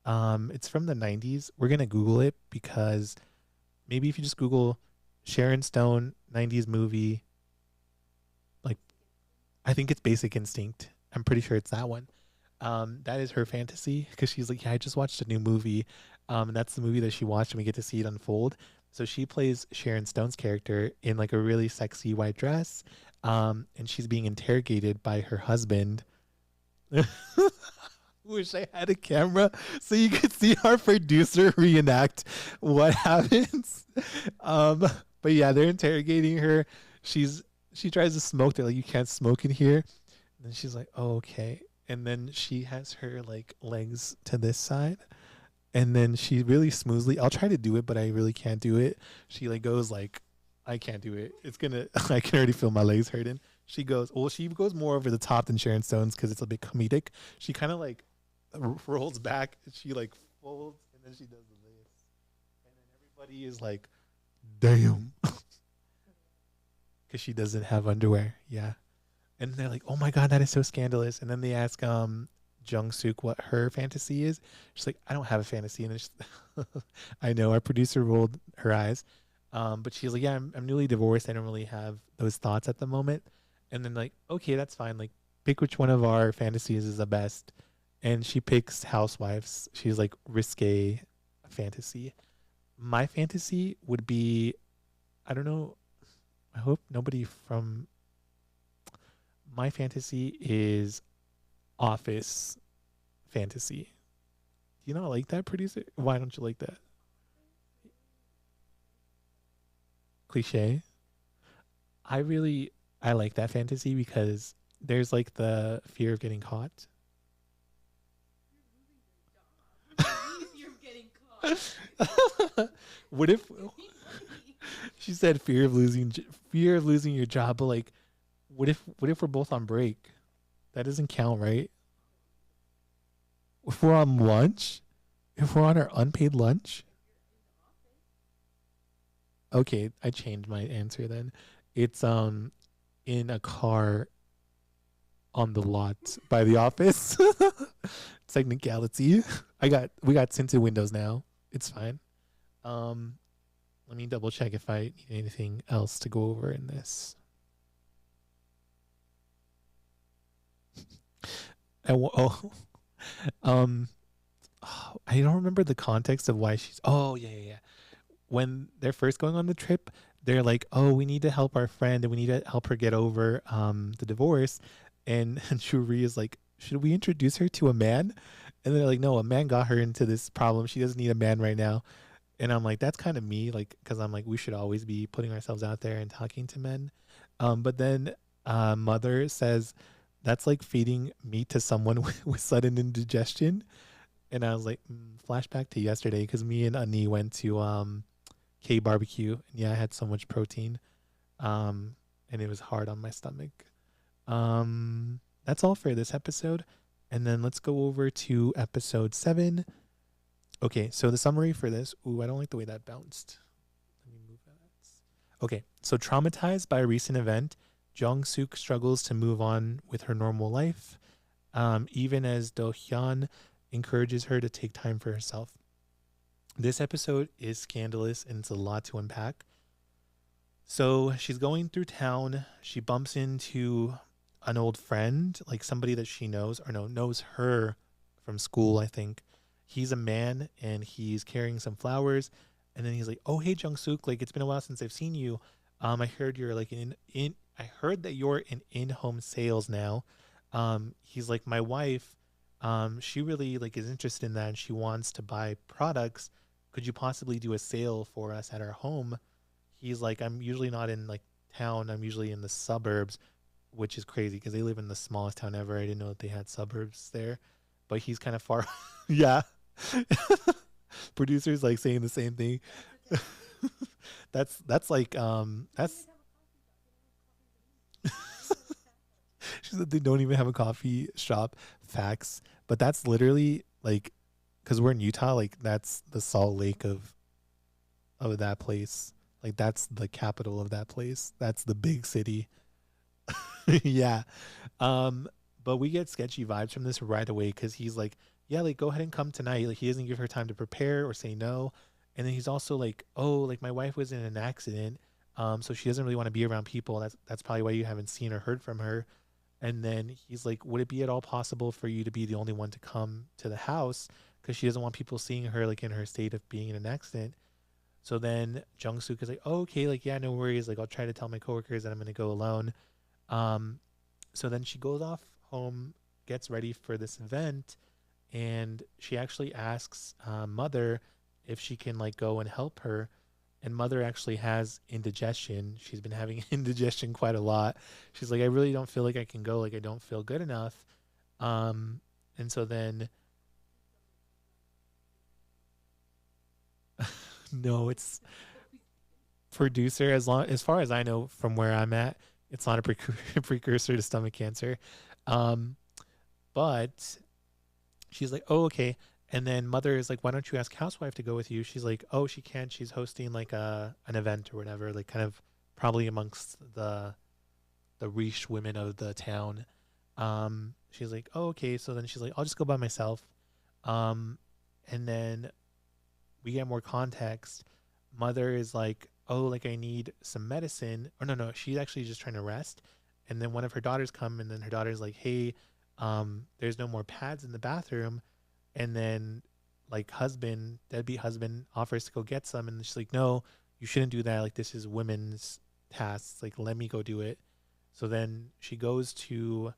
[SPEAKER 1] It's from the '90s. We're gonna Google it because maybe if you just Google Sharon Stone '90s movie, like I think it's Basic Instinct. I'm pretty sure it's that one. That is her fantasy because she's like, "Yeah, I just watched a new movie." And that's the movie that she watched, and we get to see it unfold. So she plays Sharon Stone's character in like a really sexy white dress, and she's being interrogated by her husband. Wish I had a camera so you could see our producer reenact what happens. Um, but yeah, they're interrogating her. She's she tries to smoke. They're like, "You can't smoke in here." And then she's like, "Oh, okay." And then she has her like legs to this side, and then she really smoothly. I'll try to do it, but I really can't do it. She like goes like, "I can't do it. It's gonna." I can already feel my legs hurting. She goes. Well, she goes more over the top than Sharon Stone's because it's a bit comedic. She kind of like rolls back. And she like folds, and then she does this, and then everybody is like, "Damn," because she doesn't have underwear. Yeah. And they're like, "Oh my god, that is so scandalous." And then they ask Jung Suk what her fantasy is. She's like, "I don't have a fantasy." And it's I know our producer rolled her eyes, but she's like, "Yeah, I'm newly divorced. I don't really have those thoughts at the moment." And then like, "Okay, that's fine. Like, pick which one of our fantasies is the best." And she picks Housewives. She's like, risque fantasy. My fantasy would be, I don't know. I hope nobody from my fantasy is office fantasy. Do you not like that, producer? Why don't you like that? Cliche. I like that fantasy because there's like the fear of getting caught. What if she said fear of losing your job, but like what if we're both on break? That doesn't count, right? If we're on lunch, if we're on our unpaid lunch, okay, I changed my answer then. It's in a car on the lot by the office. Technicality. We got tinted windows now. It's fine. Um Let me double check if I need anything else to go over in this. Oh, um I don't remember the context of why she's. Oh, yeah, yeah, yeah. When they're first going on the trip, they're like, "Oh, we need to help our friend and we need to help her get over the divorce." And Shuri is like, "Should we introduce her to a man?" And they're like, "No, a man got her into this problem. She doesn't need a man right now." And I'm like, "That's kind of me," like, because I'm like, we should always be putting ourselves out there and talking to men. But then Mother says that's like feeding meat to someone with sudden indigestion. And I was like, flashback to yesterday because me and Ani went to K barbecue. And yeah, I had so much protein, and it was hard on my stomach. That's all for this episode. And then let's go over to episode 7. Okay, so the summary for this. Ooh, I don't like the way that bounced. Let me move that. Okay, so traumatized by a recent event, Jong Suk struggles to move on with her normal life, even as Do Hyun encourages her to take time for herself. This episode is scandalous and it's a lot to unpack. So she's going through town. She bumps into an old friend, like somebody that she knows, or no, knows her from school, I think. He's a man and he's carrying some flowers. And then he's like, "Oh, hey, Jung Suk, like it's been a while since I've seen you. I heard you're like I heard that you're in in-home sales now." He's like, "My wife, she really like is interested in that and she wants to buy products. Could you possibly do a sale for us at our home?" He's like, "I'm usually not in like town. I'm usually in the suburbs," which is crazy because they live in the smallest town ever. I didn't know that they had suburbs there, but he's kind of far. Yeah. Producers like saying the same thing. That's like that's she said they don't even have a coffee shop. Facts, but that's literally like because we're in Utah. Like that's the Salt Lake of that place. Like that's the capital of that place. That's the big city. Yeah. Um, but we get sketchy vibes from this right away because he's like, "Yeah, like go ahead and come tonight." Like he doesn't give her time to prepare or say no. And then he's also like, "Oh, like my wife was in an accident. So she doesn't really want to be around people. That's probably why you haven't seen or heard from her." And then he's like, "Would it be at all possible for you to be the only one to come to the house? Because she doesn't want people seeing her like in her state of being in an accident." So then Jung Suk is like, "Oh, okay, like yeah, no worries. Like I'll try to tell my coworkers that I'm gonna go alone." Um, so then she goes off home, gets ready for this event, and she actually asks Mother if she can like go and help her. And Mother actually has indigestion. She's been having indigestion quite a lot. She's like, "I really don't feel like I can go. Like I don't feel good enough." Um, and so then no, it's producer. As far as I know from where I'm at, it's not a precursor to stomach cancer. Um, but she's like, "Oh, okay." And then Mother is like, "Why don't you ask Housewife to go with you?" She's like, "Oh, she can't. She's hosting like a an event or whatever, like kind of probably amongst the riche women of the town." She's like, "Oh, okay." So then she's like, "I'll just go by myself." Um, and then we get more context. Mother is like, "Oh, like I need some medicine." Or no, no, she's actually just trying to rest. And then one of her daughters come, and then her daughter's like, "Hey, there's no more pads in the bathroom." And then like husband, deadbeat husband, offers to go get some, and she's like, "No, you shouldn't do that. Like this is women's tasks. Like let me go do it." So then she goes to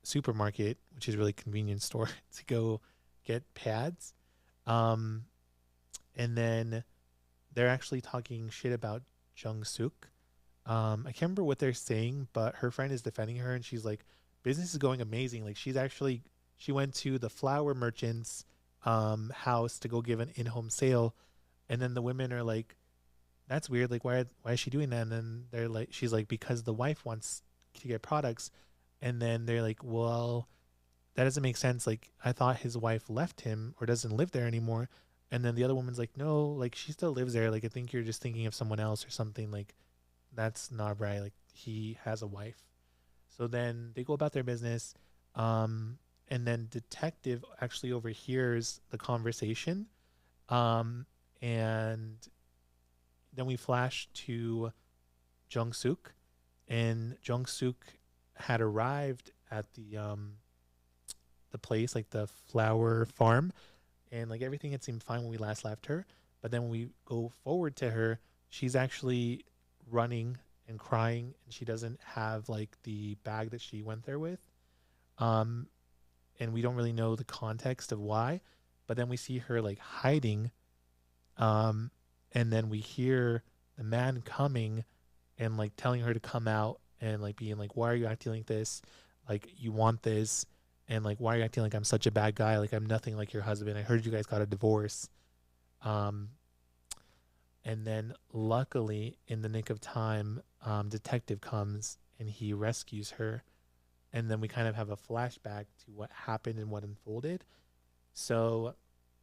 [SPEAKER 1] supermarket, which is really convenience store, to go get pads. Um, and then they're actually talking shit about Jung Suk. I can't remember what they're saying, but her friend is defending her, and she's like, "Business is going amazing. Like she went to the flower merchant's house to go give an in-home sale, and then the women are like, 'That's weird. Like why is she doing that?' And then they're like, she's like, 'Because the wife wants to get products,' and then they're like, 'Well, that doesn't make sense. Like I thought his wife left him or doesn't live there anymore.' And then the other woman's like, 'No, like she still lives there. Like I think you're just thinking of someone else or something. Like that's not right. Like he has a wife.' So then they go about their business. Um, and then detective actually overhears the conversation. Um, and then we flash to Jung Suk, and Jung Suk had arrived at the place, like the flower farm, and like everything had seemed fine when we last left her. But then when we go forward to her, she's actually running and crying, and she doesn't have like the bag that she went there with. Um, and we don't really know the context of why. But then we see her like hiding, um, and then we hear the man coming and like telling her to come out and like being like, "Why are you acting like this? Like you want this?" And like, "Why are you acting like I'm such a bad guy? Like I'm nothing like your husband. I heard you guys got a divorce." Um, and then luckily, in the nick of time, detective comes and he rescues her. And then we kind of have a flashback to what happened and what unfolded. So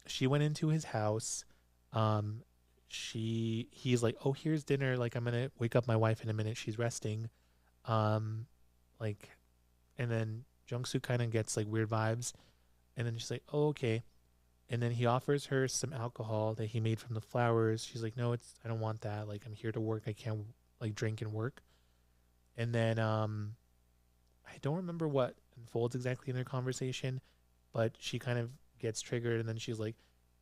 [SPEAKER 1] she went into his house. Um, he's like, "Oh, here's dinner. Like I'm gonna wake up my wife in a minute. She's resting." Um, like, and then Jungsu kind of gets like weird vibes, and then she's like, "Oh, okay." And then he offers her some alcohol that he made from the flowers. She's like, no, I don't want that. Like, I'm here to work. I can't like drink and work. And then I don't remember what unfolds exactly in their conversation, but she kind of gets triggered, and then she's like,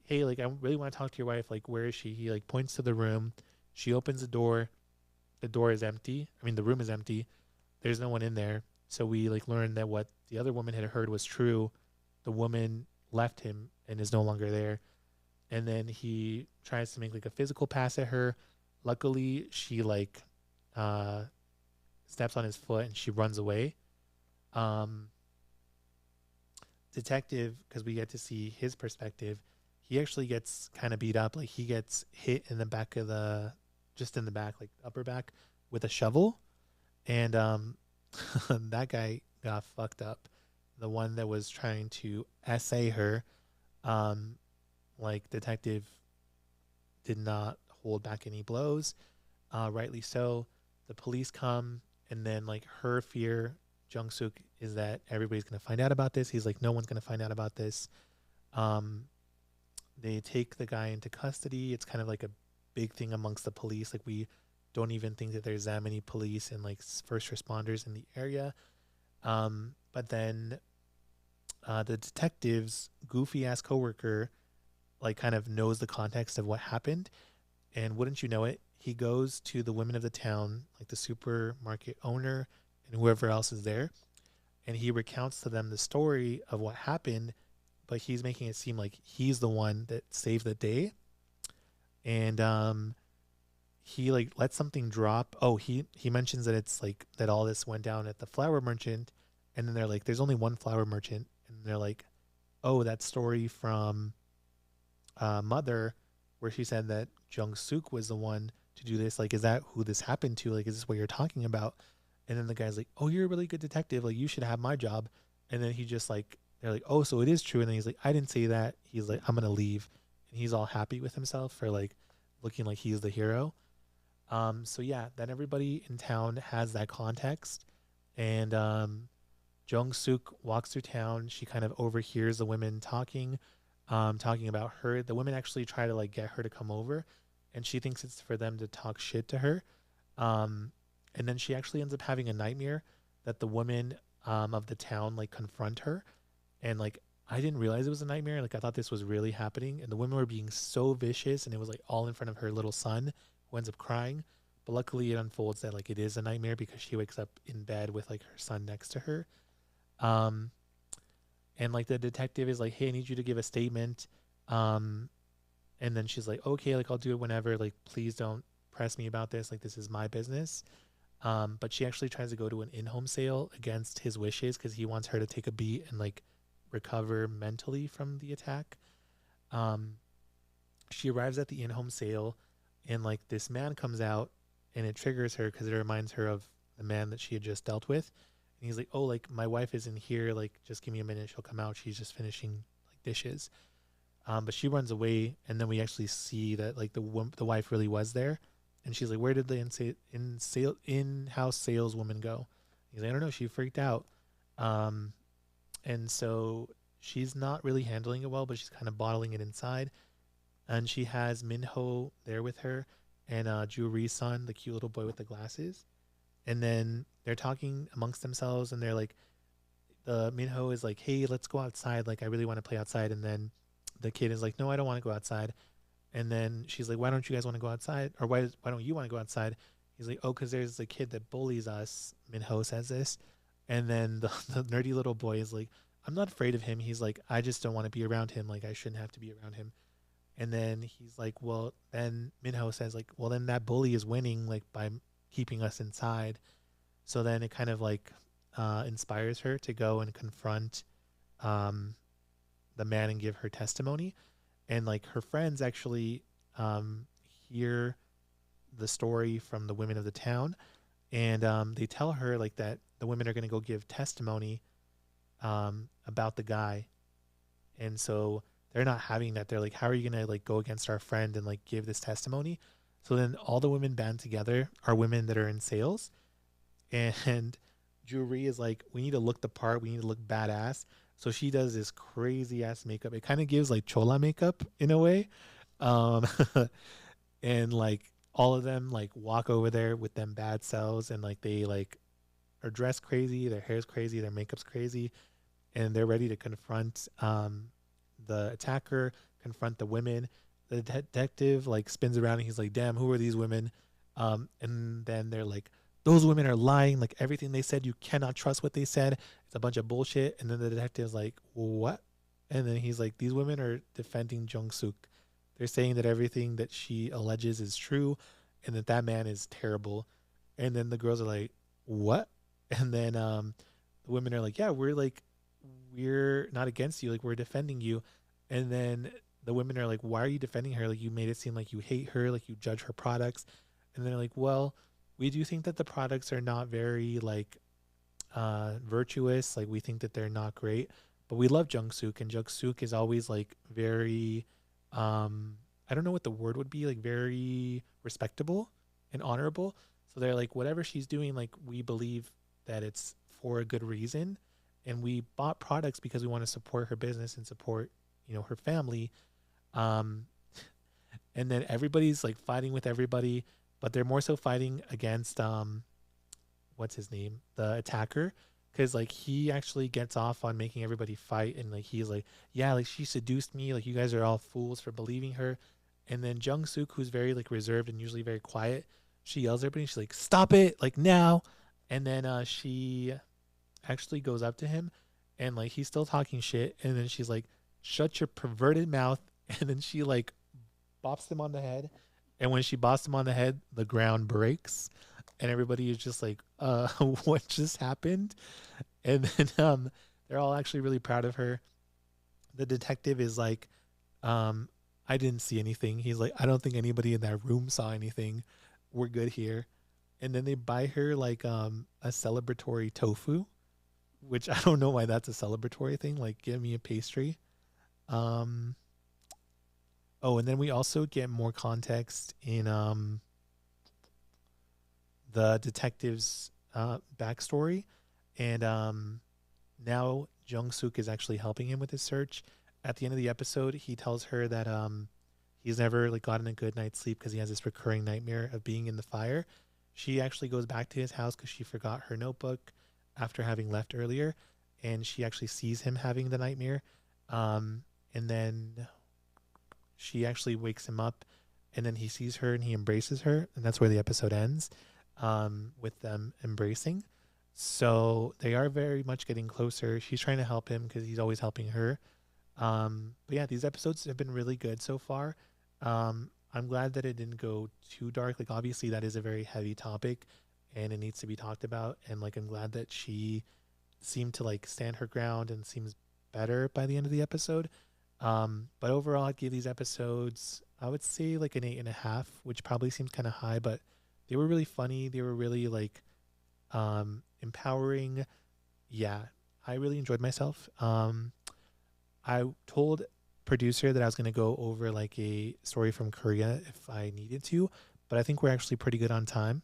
[SPEAKER 1] hey, like, I really want to talk to your wife. Like, where is she? He like points to the room. She opens the door. The door is empty. I mean, the room is empty. There's no one in there. So we like learned that what the other woman had heard was true. The woman left him and is no longer there. And then he tries to make like a physical pass at her. Luckily, she like uh steps on his foot and she runs away. Um Detective, because we get to see his perspective, he actually gets kind of beat up. Like he gets hit in the back of the, just in the back, like upper back, with a shovel. And that guy got fucked up. The one that was trying to essay her, um, like detective did not hold back any blows. Rightly so. The police come, and then like her fear, Jung Suk, is that everybody's gonna find out about this. He's like, no one's gonna find out about this. Um, they take the guy into custody. It's kind of like a big thing amongst the police. Like we don't even think that there's that many police and like first responders in the area. But then the detective's goofy ass coworker like kind of knows the context of what happened, and wouldn't you know it, he goes to the women of the town, like the supermarket owner and whoever else is there, and he recounts to them the story of what happened, but he's making it seem like he's the one that saved the day. And he like lets something drop. Oh, he mentions that it's like that all this went down at the flower merchant, and then they're like, there's only one flower merchant, and they're like, oh, that story from Mother, where she said that Jung Suk was the one to do this. Like, is that who this happened to? Like, is this what you're talking about? And then the guy's like, oh, you're a really good detective. Like, you should have my job. And then he just like, they're like, oh, so it is true. And then he's like, I didn't say that. He's like, I'm gonna leave, and he's all happy with himself for like looking like he's the hero. So yeah, then everybody in town has that context, and Jung Suk walks through town. She kind of overhears the women talking, talking about her. The women actually try to like get her to come over, and she thinks it's for them to talk shit to her. Um, and then she actually ends up having a nightmare that the women of the town like confront her, and like I didn't realize it was a nightmare. Like I thought this was really happening, and the women were being so vicious, and it was like all in front of her little son, who ends up crying. But luckily, it unfolds that like it is a nightmare because she wakes up in bed with like her son next to her. Um, and like the detective is like, "Hey, I need you to give a statement." Um, and then she's like, "Okay, like I'll do it whenever. Like, please don't press me about this. Like, this is my business." But she actually tries to go to an in-home sale against his wishes because he wants her to take a beat and like recover mentally from the attack. Um, she arrives at the in-home sale, and like this man comes out, and it triggers her because it reminds her of the man that she had just dealt with. And he's like, "Oh, like my wife isn't here. Like, just give me a minute. She'll come out. She's just finishing like dishes." But she runs away, and then we actually see that like the wife really was there, and she's like, "Where did the in-house saleswoman go?" He's like, "I don't know. She freaked out." Um, and so she's not really handling it well, but she's kind of bottling it inside. And she has Minho there with her, and Ju son, the cute little boy with the glasses. And then they're talking amongst themselves, and they're like, the Minho is like, "Hey, let's go outside. Like, I really want to play outside." And then the kid is like, "No, I don't want to go outside." And then she's like, "Why don't you guys want to go outside? Or why don't you want to go outside?" He's like, "Oh, because there's a kid that bullies us." Minho says this. And then the nerdy little boy is like, "I'm not afraid of him." He's like, "I just don't want to be around him. Like, I shouldn't have to be around him." And then he's like, "Well," then Minho says like, "Well, then that bully is winning like by keeping us inside." So then it kind of like inspires her to go and confront um, the man and give her testimony. And like her friends actually um, hear the story from the women of the town, and they tell her like that the women are going to go give testimony about the guy. And so they're not having that. They're like, "How are you going to like go against our friend and like give this testimony?" So then all the women band together are women that are in sales, and Jewelry is like, "We need to look the part. We need to look badass." So she does this crazy ass makeup. It kind of gives like chola makeup in a way. Um, and like all of them like walk over there with them bad selves, and like they like are dressed crazy, their hair's crazy, their makeup's crazy, and they're ready to confront the attacker, confront the women. The detective like spins around and he's like, "Damn, who are these women?" And then they're like, "Those women are lying. Like everything they said, you cannot trust what they said. It's a bunch of bullshit." And then the detective's like, "What?" And then he's like, "These women are defending Jung Suk. They're saying that everything that she alleges is true, and that that man is terrible." And then the girls are like, "What?" And then the women are like, "Yeah, we're not against you. Like we're defending you." And then the women are like, "Why are you defending her? Like you made it seem like you hate her, like you judge her products." And they're like, "Well, we do think that the products are not very like virtuous. Like we think that they're not great, but we love Jung Suk, and Jung Suk is always like very I don't know what the word would be, like very respectable and honorable." So they're like, whatever she's doing, like we believe that it's for a good reason, and we bought products because we want to support her business and support, you know, her family. um and then everybody's like fighting with everybody, but they're more so fighting against what's his name, the attacker, because like he actually gets off on making everybody fight, and like he's like, "Yeah, like she seduced me, like you guys are all fools for believing her." And then Jung Suk, who's very like reserved and usually very quiet, she yells at everybody, she's like, "Stop it, like now." And then she actually goes up to him, and like he's still talking shit, and then she's like, "Shut your perverted mouth." And then she like bops him on the head, and when she bops him on the head, the ground breaks, and everybody is just like, "What just happened?" And then they're all actually really proud of her. The detective is like, um "I didn't see anything." He's like, "I don't think anybody in that room saw anything. We're good here." And then they buy her like a celebratory tofu, which I don't know why that's a celebratory thing. Like, give me a pastry. um oh, and then we also get more context in the detective's backstory, and now Jung Suk is actually helping him with his search. At the end of the episode, he tells her that he's never like gotten a good night's sleep because he has this recurring nightmare of being in the fire. She actually goes back to his house because she forgot her notebook after having left earlier, and she actually sees him having the nightmare. And then she actually wakes him up, and then he sees her and he embraces her, and that's where the episode ends, with them embracing. So they are very much getting closer. She's trying to help him because he's always helping her. But yeah, these episodes have been really good so far. I'm glad that it didn't go too dark. Like obviously that is a very heavy topic and it needs to be talked about. And like I'm glad that she seemed to like stand her ground and seems better by the end of the episode. But overall, I'd give these episodes, I would say like an 8.5, which probably seems kind of high, but they were really funny. They were really like empowering. Yeah, I really enjoyed myself. I told producer that I was going to go over like a story from Korea if I needed to, but I think we're actually pretty good on time.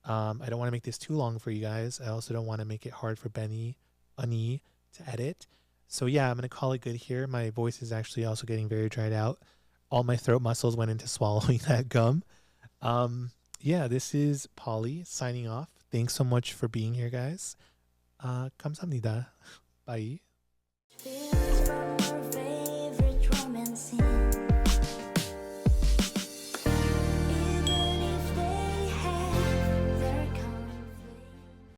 [SPEAKER 1] I don't want to make this too long for you guys. I also don't want to make it hard for Unnie to edit. So yeah, I'm gonna call it good here. My voice is actually also getting very dried out. All my throat muscles went into swallowing that gum. Yeah, this is Pauli signing off. Thanks so much for being here, guys. 감사합니다. Bye.